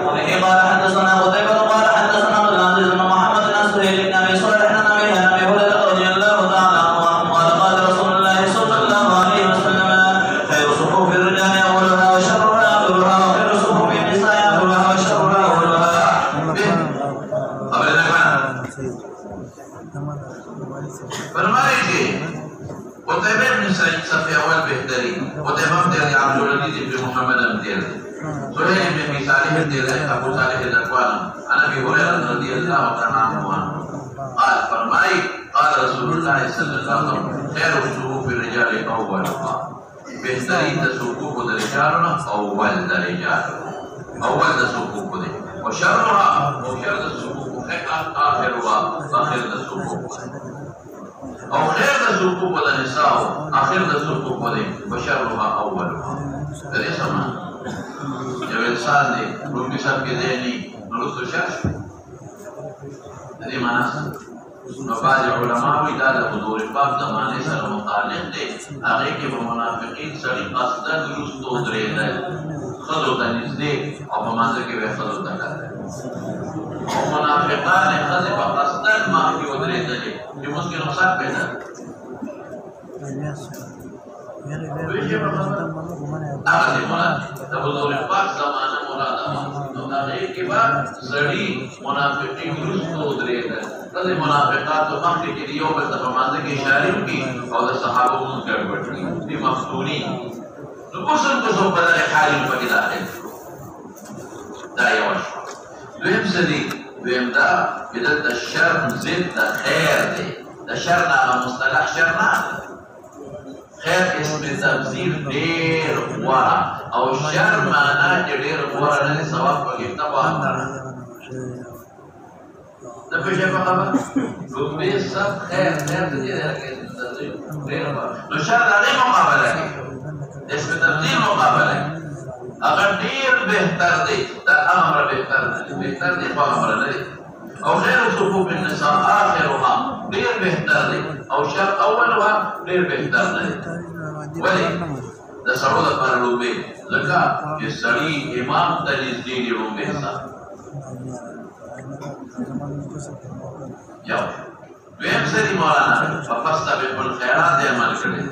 وبه قال حدثنا قتيبة قال حدثنا عبد العزيز بن محمد بن سهيل بن ابي صالح عن ابي هريرة رضي الله تعالى عنه قال قال رسول الله صلى الله عليه وسلم خير صفوف الرجال اولها وشرها اخرها وخير صفوف النساء اخرها وشرها اولها. فرمائے قتيبة بن سعيد صفي اول بهتري قتيبة بن عبد العزيز بن محمد بن سهيل بن ابي صالح بن ابو صالح الأكوان عن ابي هريرة رضي الله تعالى عنه قال فرمائے قال رسول الله صلى الله عليه وسلم خير صفوف الرجال اولها بهترين صفوف الرجال اول درجات اول صفوف وشرها وشر الصفوف اخرها اخر الصفوف او خير الصفوف النساء اخر الصفوف وشرها اولها. ده سمع جو انسان دي رومي صاحب کے دینی نرستو شرش دي معنی بعض علماء وی دا حضور پاک زمانے سره متعلق دي هغه کې منافقین سړي قصدا درستو درې ده خلو ته نږدې او په مانځ کې به خلو ته کړه او منافقان خلک په قصدا ما کې ودرې ده چې موږ کې نقصان پیدا هغه مراد د حضور پاک زمانه مراد نو هغه کې بعد سړي منافقین درستو درې ده کله منافقات او مخکې کې یو بل ته په مانځ کې اشاره وکړي او د صحابه مون ګډوډ کړي دي مفتونی نو کوم په دغه حال په کې داخل دا یو دویم څه دویم دا بدل د شر ضد د خیر دی د شر نه مصطلح شر نه خیر اسم تفسیر ډیر غوره او شر معنا چې ډیر غوره نه ثواب پکې تبا د پېښه په خبره لومبه سب خیر دې راکې ډیر نو شر د مقابله کې اسم تفسیر مقابله اگر ډیر بهتر دی دا امر بهتر دی په امر نه او خير صفوف النساء آخرها غير بهتر او شر اولها غير بهتر ولي دا سړو د پر لوبه لکه چې سړی امام ته نږدې دی لوبه سره یو دویم سړي مولانا فاستبقوا الخيرات عمل کړي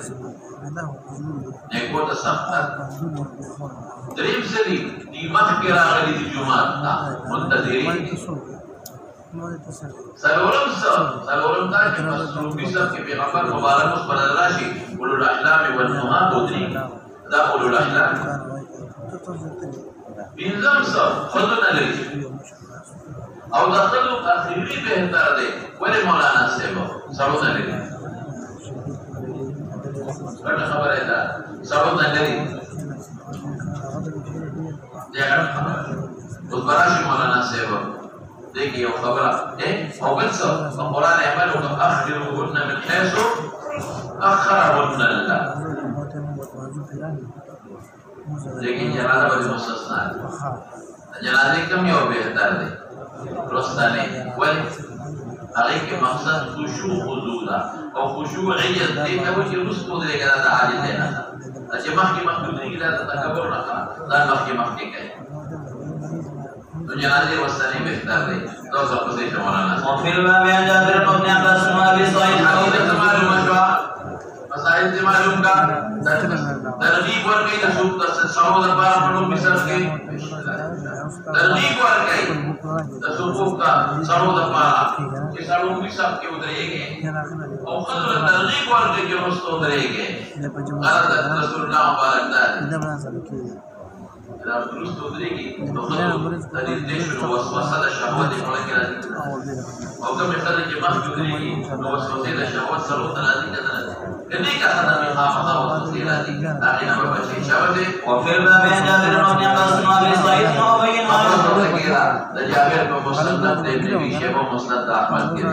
نیکو ته سخت دریم سړي دی مخ کې راغلي د جمعه ته منتظرین سلورم دا چې مسلوبي سب کې پیغمبر مبارک اوس پر راشي اولو الاحلام والنهى ودري دا اولو الاحلام بنظام سب خلنا لري او داخلو اخیری بهتر دی ولی مولانا صاحب سلونا لري څنګه خبره ده سلونا لري دا اوس براشي مولانا صاحب دیکھیے وہ خبرہ او بلسا قرآن عمل اخرهن من حيث اخرهن اللہ لیکن جنازہ بڑی مستثنا ہے جنازے کم یو بہتر دے رستانے ولی اگئی کے مقصد خشوع حضورا او خشوعیت دیتا وہ کہ رسطو دے گا دا عاجل دینا تھا اچھے مخی مخدودی گا دا تکبر رکھا دا مخی کہے جنازے وسطانی بہتر دے دو سب کو دیکھ مولانا وفي الباب عن جابر بن عباس وابي سعيد حدیث معلوم شوا مسائل سے معلوم کا ترغیب اور کئی رسول کا سعود بار پڑھو مصر کے ترغیب اور کئی رسول کا سعود بار کہ سعود مصر کے ادھرے گئے اور خود ترغیب اور کئی جو رسول ادھرے گئے غلط رسول اللہ مبارک دار إذا فلوس تدريكي تخلو تدريش ووسوسة الشهوات يقولك لازم أو كم يخلق جماعة تدريكي ووسوسة الشهوات سلوط لازم كذلك أخذ من خافضة ووسوسة لازم أخينا ببشي شهوته وفي الباب عن جابر بن عباس وابي سعيد وابي هريرة جابر بن مسلم ابن شيبة ومسند أحمد كده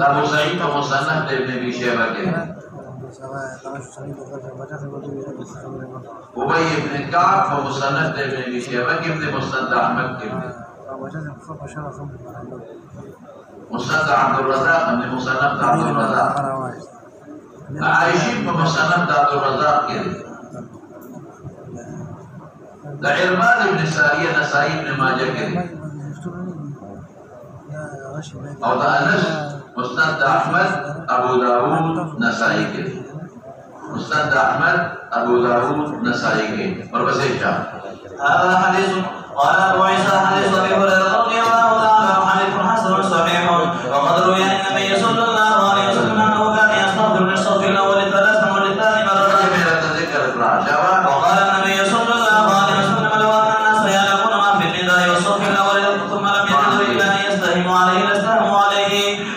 أبو سعيد ومصنف ابن أبي شيبة كده أبي بن كعب ومصنف ابن أبي شيبة كده مسند أحمد كده مصنف عبد الرزاق من مصنف عبد الرزاق عايشين في مصنف عبد الرزاق كده. ده عرباد بن سارية نسائي بن ماجه كده. او ده انس مصنف احمد ابو داود نسائي كده. مصنف احمد ابو داود نسائي كده. اور بس ايشا هذا حديث قال ابو عيسى حديث ابي هريره رضي الله تعالى عنه حديث حسن صحيح. وقد روي عن النبي صلى الله عليه وسلم انه كان يستغفر من الصف الاول ثلاثا وللثاني مرة. وقال النبي صلى الله عليه وسلم لو ان الناس يعلمون ما في النداء والصف الاول ثم لم يجدوا الا ان يستهموا عليه لاستهموا عليه.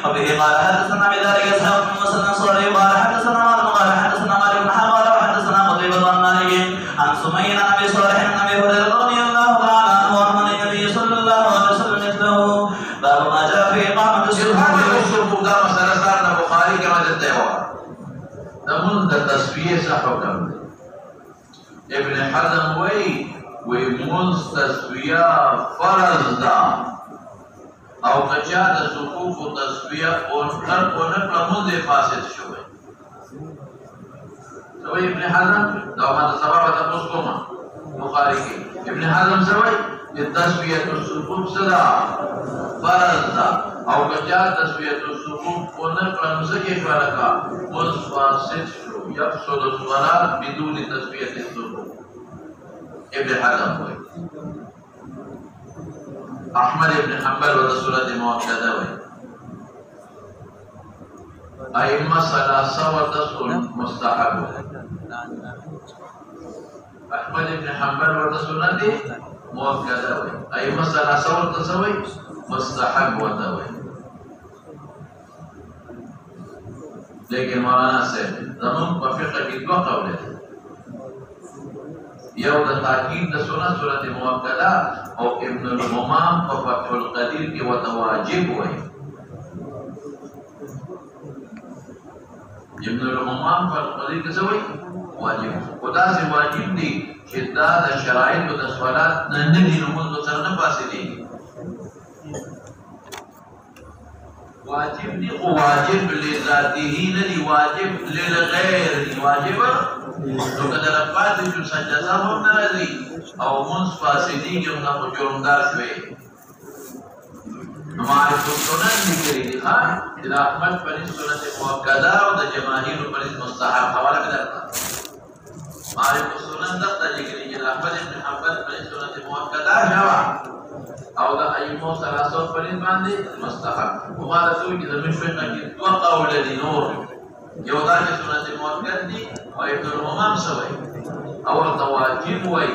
وبه قال حدثنا بذلك اسحاق بن مسلم صالح قال حدثنا مالك قال حدثنا مالك بن حماد قال حدثنا قتيبة عن مالك عن سمي عن ابي صالح عن ابي هريره رضي الله تعالى عنه وعن النبي صلى الله عليه وسلم مثله. باب ما جاء في اقامه الصبح. ده مسألة صارنا بخاري كما تتعوى نمون ده تصفية حكم ابن حزم ومنز تصفية فرض دا او کچا ده صفوف و تصفیه ونقل منذ فاسد شوئے سوئی ابن حزم دوامات سبابة تقصكما بخاری کی ابن حزم سوئی التصفیه الصفوف صدا فرض دا او کچا تصفیه الصفوف ونقل مسکی فرقا منذ فاسد شو يفسد الصلاة بدون تصفیه الصفوف ابن حزم ہوئی احمد ابن حنبل وتصورت موقعدہ ہوئی ائمہ ثلاثہ وتصور مستحب ہوئی احمد ابن حنبل وتصورت موقعدہ ہوئی ائمہ ثلاثہ وتصور مستحب ہوئی لیکن مولانا سے زمان پر فقہ کی دو قولے تھے یو د تاکید د سورت موکده او ابن الهمام په فتح القدیر کې وتواجب وایي ابن الهمام په القدیر کې څه وایي واجب خدا سے واجب دي چې دا د شرایط د صلات نه دي نو موږ سره نه پاسې دي واجب دي او واجب لذاته نه دي واجب للغیر دي واجب نو کله رفعت جو سجده هم نازي او منص فاسدي کې موږ جوړندار شوي نو معرفت سنن لیکلي دي ها د احمد په سنت مؤکده او د جماهیر په مستحب حواله درته معرفت سنن دغه لیکلي چې احمد بن حنبل په سنت مؤکده جوا او د ائمه ثلاثه په باندې مستحب وما رسول کې د مشفق کې دوه قول دي نور یو دا چې سنت مؤکد دي او ابن الهمام سوي او واجب وي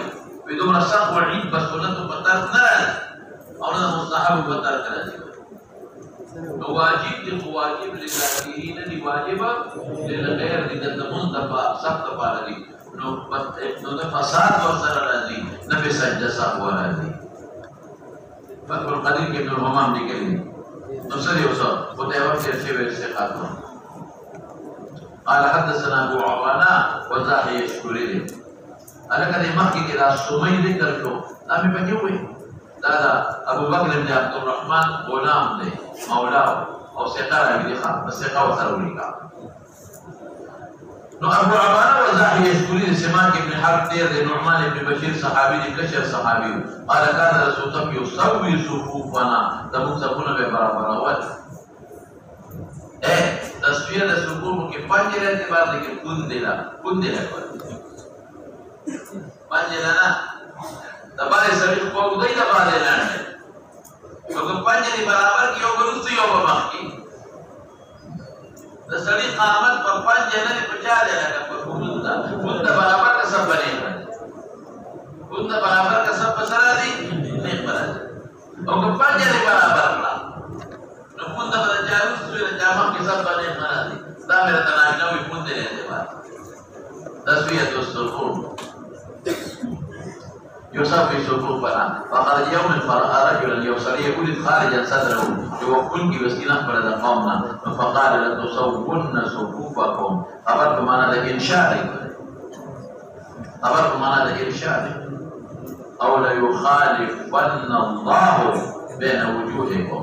بدون سخ وعيد بس سنت په ترک نه او نه مستحب په ترک راځي نو واجب دي واجب لذاته نه دي واجب لغیر دي د منتفع سخت پاره دي نو د فساد ورسره راځي نه به سجده صح راځي فتح القدیر کې ابن الهمام لیکلي نو سره یو څه په دې وخت کې څه ورسېقات قال حدثنا ابو عوانة وزاحي يشكري انا كده مخي كده سمي ذكر شو امي بجوي دا ابو بكر بن عبد الرحمن غلام دي مولاه او سيقرا بليخا بس يقرا وتروليكا نو ابو عوانة وزاحي يشكري سماك بن حرب دير نعمان بن بشير صحابي كشر صحابي قال كان رسول الله يسوي صفوفنا تبو سبونه برابر تصفیه د سکون کې پنځه اعتبار دي کې کندلا پنځه نه د باندې سړي په دې د باندې نه نو پنځه دی برابر کې یو ګرځي یو مخ کې د سړي قامت په پنځه نه په چاله لګه په کومه د برابر کا سب بنې کومه برابر کا سب سره دي نه برابر او پنځه دی برابر کړه نمونده بده جارو سوی جامع کے سب بنے منا دی دا میرا تناجنا وی مونده رہتے بات تصویت السرخون يوسف في سرخون بنا فخرج يوم الفرع رجلا يوصلي يقول خارجا صدره يوكل کی وسیلہ پر قومنا فقال لتصوبن صفوفكم خبر بمعنى ده انشاء خبر بمعنى ده انشاء او لا يخالفن الله بين وجوهكم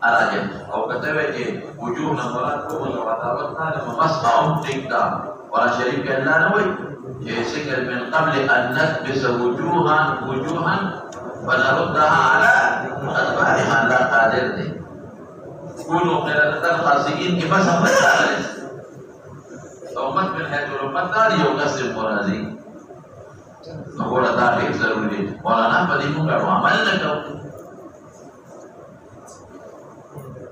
arajan au katawe ke wujuh nabarat ko wadawat na masqaum tikta wala sharika illa nawi jese kal min qabl an nadbis wujuhan wa naruddaha ala adbariha la qadir ni kunu qiratan khasiin ki bas hamda umat min hadul umat tadi yo qasim qurazi maqula tadi zaruri wala na padi mun ka amal na ka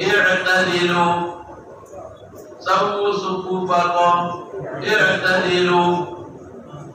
اعتدلوا سووا صفوفكم اعتدلوا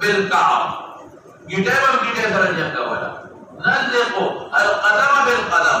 بالكعب جتابا جتاب سرنجان كوالا نلقو القدم بالقدم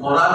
مراد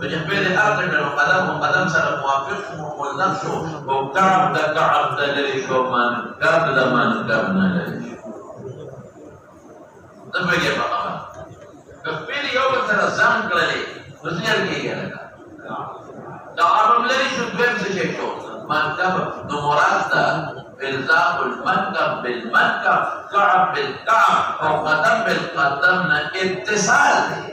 وجهبيل الأرض من قدم سنة موافقهم والنفسه وكعب ده ليش ومان كعب ده ما نكابنا ليش ده بيجي بقى كفيل يوم ترى زام كله وزنير كيه لك ده عرب ليش بيم سيشو ما نكاب نمرات إلزاق المنكب بالمنكب كعب بالكعب أو قدم بالقدم اتصال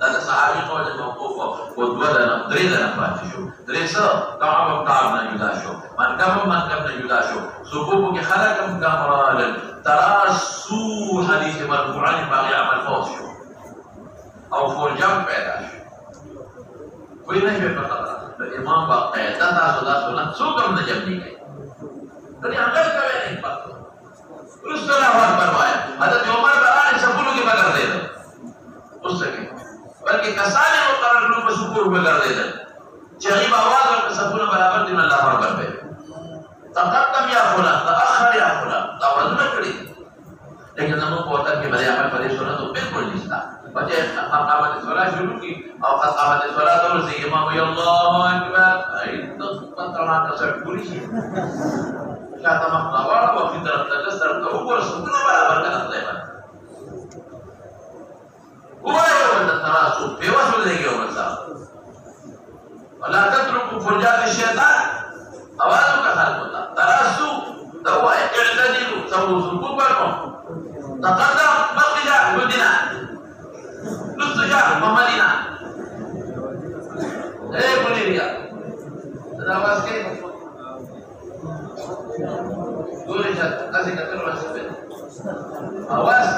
دا صحابي قول موقوف ودولنا دريدنا فاتشو دريسا كعب كعبنا جداشو من كم جداشو صفوفك خلقم كامرال تراسو حديث مرفوعان باقي عمل فوشو او فرجم پیداش کوئی نہیں پہ پتہ امام باقاعدہ تاسو سو کم نجم نہیں گئی تو یہ عمل کرے نہیں پتہ اس طرح وہاں فرمایا حضرت عمر بران سبولو کی بگر دے دے اس سے بلکہ کسانے مقرر لوگ سکور بگر دے دے چغیب آواز اور سبولو برابر دین اللہ اکبر پہ تقدم یا فلان تأخر یا فلان توازن نہ کری لیکن ہم کو ہوتا کہ بڑے عمل پریش ہونا تو بالکل نہیں تھا بچے قامت الصلاة شروع کی اور قامت الصلاة تو سے امام اللہ اکبر تو پترنا کا سر پوری ہے کیا تمام نوار و فی طرف تک سر تو اوپر سکون برابر کا نقطہ ہے وہ ہے وہ تراسو بیوسو دے گئے عمر صاحب ولا تتركوا فرجات الشيطان اوازوں کا خلق ہوتا تراسو دوا اعتدلوا سووا صفوفكم تقدم بقي ودنا نص جاء ممالنا ايه بوليفيا تداواز كيف دوري جات قاسي كتر واسفل اواز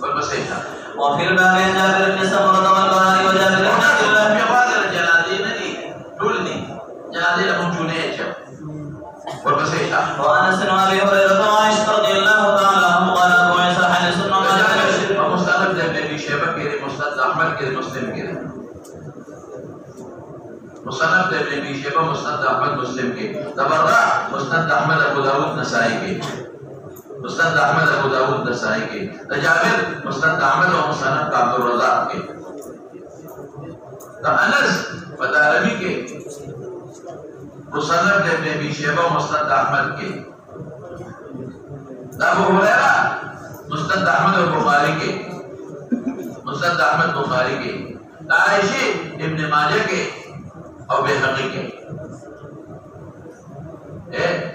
والبسيطة وفي الباب جابر بن سمرة والبخاري وجابر بن عبد الله في بعض الجنادين دي دولني جنادين موجودين والبسيطة وانس بن ابي هريرة وعائشة رضي الله تعالى عنهم قال ابو عيسى حديث مستند ابن ابي شيبة کے مستند احمد کے مسلم کے مصنف ابن ابي شيبة مستند احمد مسلم کے تبرع مستند احمد ابو داود نسائی کے مستند احمد ابو داود نسائی کے جابر مستند احمد و مصنف عبد الرزاق کے انس فتارمی کے مصنف ابن ابي شيبة مستند احمد کے ابو هريرة مستند احمد البخاری کے مستند احمد بخاری کے عائشہ ابن ماجہ کے اور بیہقی کے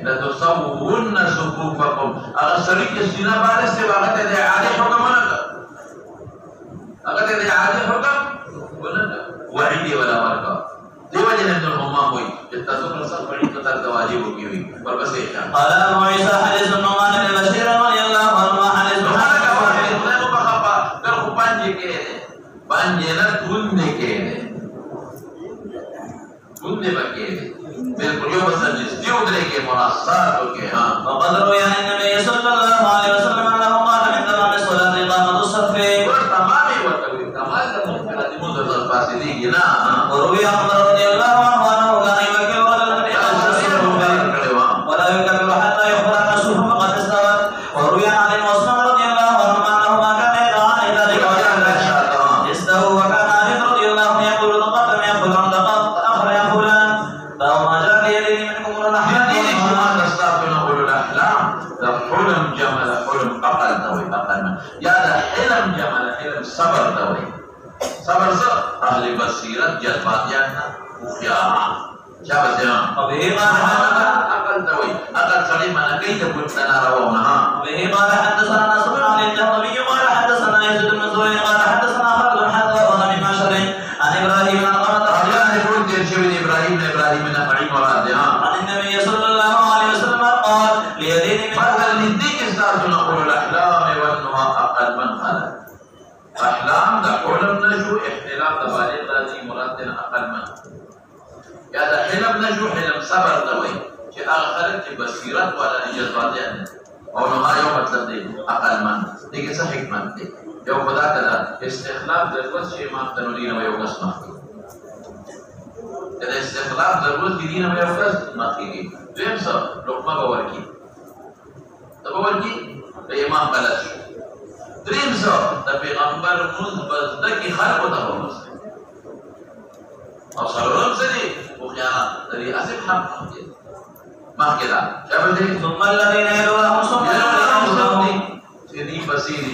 لتصوون صفوفکم اگر سری کے سینہ بارے سے وقت دے عادی حکم نہ کر اگر دے عادی حکم وعیدی ولا ورکا دیو جنہیں دن ہمام ہوئی جتا سکر سب بڑی قطر تواجب ہوگی ہوئی اور بس ایشان قال ابو عيسى حديث النعمان بن بشير رضي الله عنه حديث Banjena tunne kene bakene بالکل يوم السجد يودري کے مناصات کے ہاں وقد روي عن النبي صلى الله عليه وسلم انه قال من تمام الصلاه اقامه الصف تمام وتوي تمام الممكن ان منذ الفاسدين جنا وروي عن عمر رضي الله عنه انه كان يبكي ولا يكبر حتى يخبر ان الصف قد استوت وروي عن علي وعثمان رضي الله عنهما انهما كانا يدعان الى ذلك استووا وكان علي رضي الله عنه يقول تقدم يا فلان تاخر يا فلان فهو ما جاء بيده منكم الرحمن ما تستغفر اولو الاحلام ده حلم جمل حلم اقل دوي اقل من يا ده حلم جمل حلم صبر دوي صبر اهل بصيرت جذبات يعني وخيارا شابه زمان وبه قال اقل دوي اقل سليم انا كيف كنت انا روونها وبه قال حدثنا نصر عن الجهضمي قال حدثنا يزيد بن زهير قال حدثنا خالد بن حذاء وغني بن شر عن ابراهيم عن قمة ابراهيم النخعي مراد عن النبي صلى الله عليه وسلم قال ليدين من فهل لديك استاذ نقول الاحلام والنهى اقل من خلق احلام ده حلم نجو احتلام ده بالغ راضي مراد اقل من يا ده حلم نجو حلم صبر دوي چې هغه خلک چې بصیرت ولا جذبات يعني او نهى یو مطلب دی اقل من دې څه حکمت دی یو خدا کړه استخلاف د وس شی ما تنورین او یو قسمه دا استخلاف ضرورت دي نه وي اوس ما کیږي دیم څه لوکما باور کی دا باور کی د امام بلش دریم څه د پیغمبر موږ بس دکی خلق ته ورس او سرورم سړي او خیانت دې اسف حق دي ما کېدا چابل دې ثم الذين يلونهم ثم الذين سيدي بصيري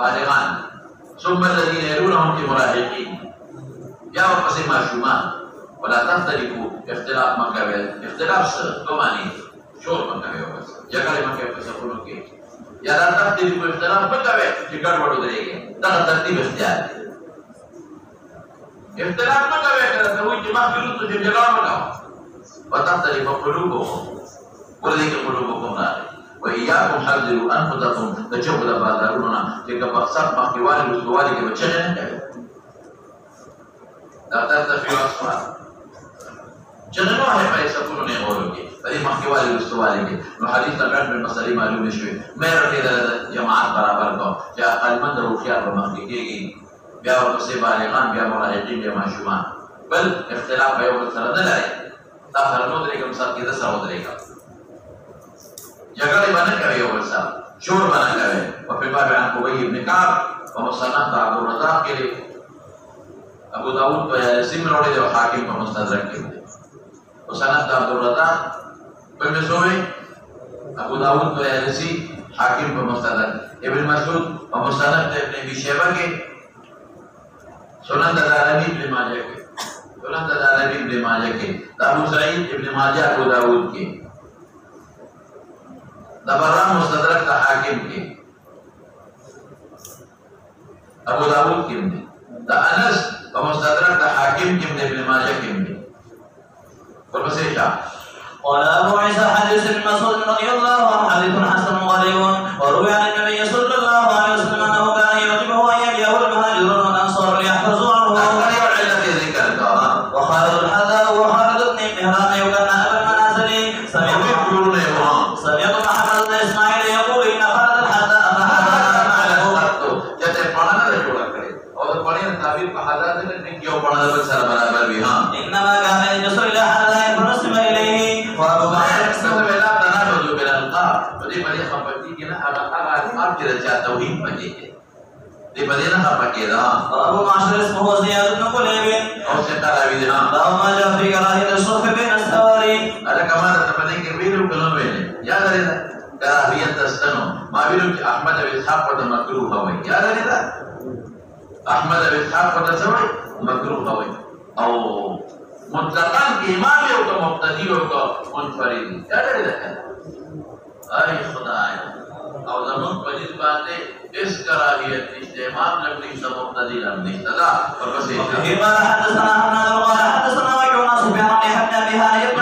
بالغان ثم الذين يلونهم في مراهقين يا وقسم معشومان ولا تختلفوا اختلاف مكاوي اختلاف كماني شور مكاوي بس جگڑے مکاوي بس اپنوں کے یا دا ترتیب کو اختلاف مکوي چې ګډوډ ودرېږي دا ترتیب اختیار دی اختلاف مکوي کله ته وایي چې ما فلوس ته جګړه وکړه وتختلف قلوبهم ولذلك قلوبكم نار وإياكم حذروا أنفسكم تجوز بازارنا جگہ مقصد مخکیوالي رسوالي کې بچنه نه کوي دا ترتیب اصفار جننو ہے پیسہ کو نے اور کے ادي مخکیوالي رسوالي کې نو حدیث تکړه په مسلې معلومه شوی مې رټې د جماعت برابر کو چې عقلمند روخيار په مخ کې کېږي بیا ورته بالغان بیا مراهقین بیا ماشومان بل اختلاف به یو سره نه لري دا هرنو درې کوم سات کې د سره درېګا جګړه باندې کوي یو ورسا شور باندې کوي او په باب عن ابي بن كعب ومصنف عبد الرزاق کې ابو داود په سیمه وروړي او حاکم په مستدرک کې وسند عبد الرزاق په مسوي ابو داود په رسی حاکم په مستدرک ابن مسعود په مستند ابن ابي شيبه کې سنن دارمی ابن ماجه کې سنن دارمی ابن ماجه کې ابو سعید ابن ماجه ابو داود کې دبران مستدرک تا حاکم کې ابو داود کې دا انس په مستدرک تا حاکم کې ابن ماجه کې ورپسې قال أبو عيسى حديث ابن مسعود رضي الله عنه حديث حسن غريب وروي عن النبي صلى الله عليه وسلم أنه كان يعجبه أن يبيعه المهاجرون والأنصار ليحفظوا عنه وخالد الحذاء وخالد بن مهران وكان أبا المنازل سمعت محمد بن إسماعيل يقول إن خالد الحذاء إنما كان يجسر إلى حذاء فنسم إليه وأبو بكر وأبو معشر اسمه زياد بن قليب له ما جاء في كراهية الصلح بين السواري ada kamar tempat yang berbeda kalau beda ya dari kerahian terstano ma bilang ki Ahmad bin Ishaq pada makruh hawai ya dari Ahmad bin Ishaq pada sawai makruh hawai atau mutlaqan ki imam atau muqtadi atau munfarid ya dari ay khudai atau zaman wajib bande is kerahian istimam lagi sama muqtadi lagi tada berkasih قال حدثنا احمد قال حدثنا وكيع سفيان بن حبنا بها يبن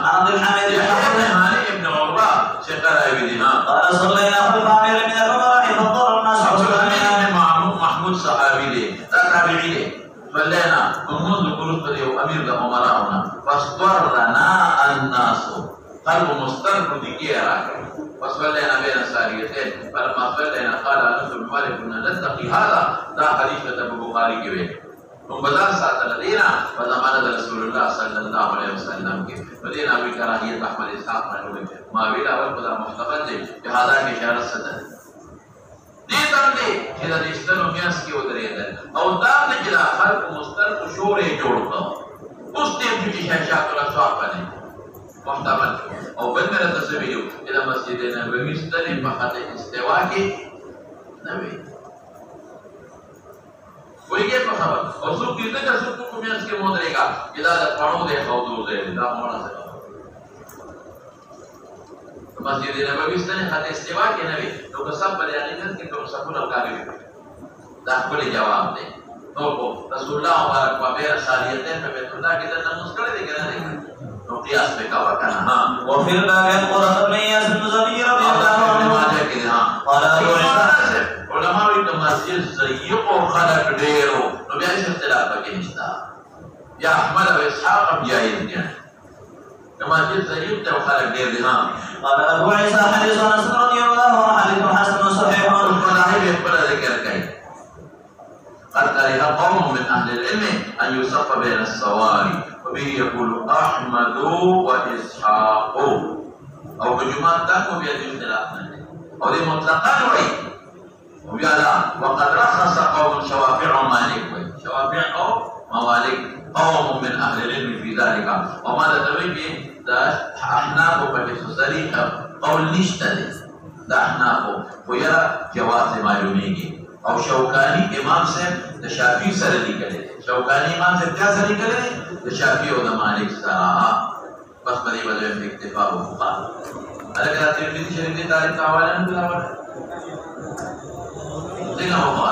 عبد الحميد بن عمر شكر ابينا قال صلينا خلف امير من الامراء فضر الناس محمود صحابي له تابعي له صلينا منذ قلوب امير الامراء فاصطرنا الناس قلب مسترق ذكيرا فصلينا بين الساريتين فلما صلينا قال انس بن مالك نتقي هذا ذا حديث البخاري کې نو بازار ساتل دینا په زمانه د رسول الله صلی الله علیه وسلم کې ولین ابي کراهیت احمد اسحاق باندې ما ویل اول په محتمل دی چې هاذا کې اشاره ستل دې باندې چې د اسلام میاس کې ودرېدل او دا چې د خلق مسترق شورې جوړ کړ اوس دې چې شاشه کړه څو باندې محتمل او بل مره تسویو د مسجد نبوي ستنې په خاطر استوا کې نه وي ویګه په خبر او څوک دې څنګه څوک په میاس کې مو درېګا دا د پړو دې خوځو دې دا مونږه څه مسجد نبوي ستنې خاطر استوا کې نه وي نو که سب بیان کې کوم څه او کاږي دا خپل جواب دی نو رسول الله مبارک په بیره صالحین په بیت الله کې د نماز کړي دي کنه نو قیاس به کا وکنه ها وفي الباب القرآن بن اياس بن زبير رضي الله عنه قال ابو عيسى علماء د مسجد ضيق او خلق ډیرو نو بیا څه اختلاف پکې نشته یا احمد او اسحاق بیا یې دي د مسجد ضيق او خلق ډیر دي ها قال ابو عيسى حديث انس رضي الله عنه حديث حسن صحيح والقرآن بيقول ذكر كاي قد كره قوم من اهل العلم ان يصف بين السواري وبه يقول احمد واسحاق او بجمعه تكو بيد اختلاف او دي مطلقا وي وبيالا وقد رخص قوم شوافع ومالك شوافع او موالك قوم من اهل العلم في ذلك وما تتوجه ده احناف وبتصريح قول نشتري ده احناف ويا جواز معلوميږي او شوکانی امام صاحب د شافعي سره لیکلي شوکانی امام صاحب چا سره لیکلي د شافعي او د مالک سره بس په دې باندې اکتفا وکړه Ada Tirmidzi Syarif tarik kawalan itu lawan. Tengok apa?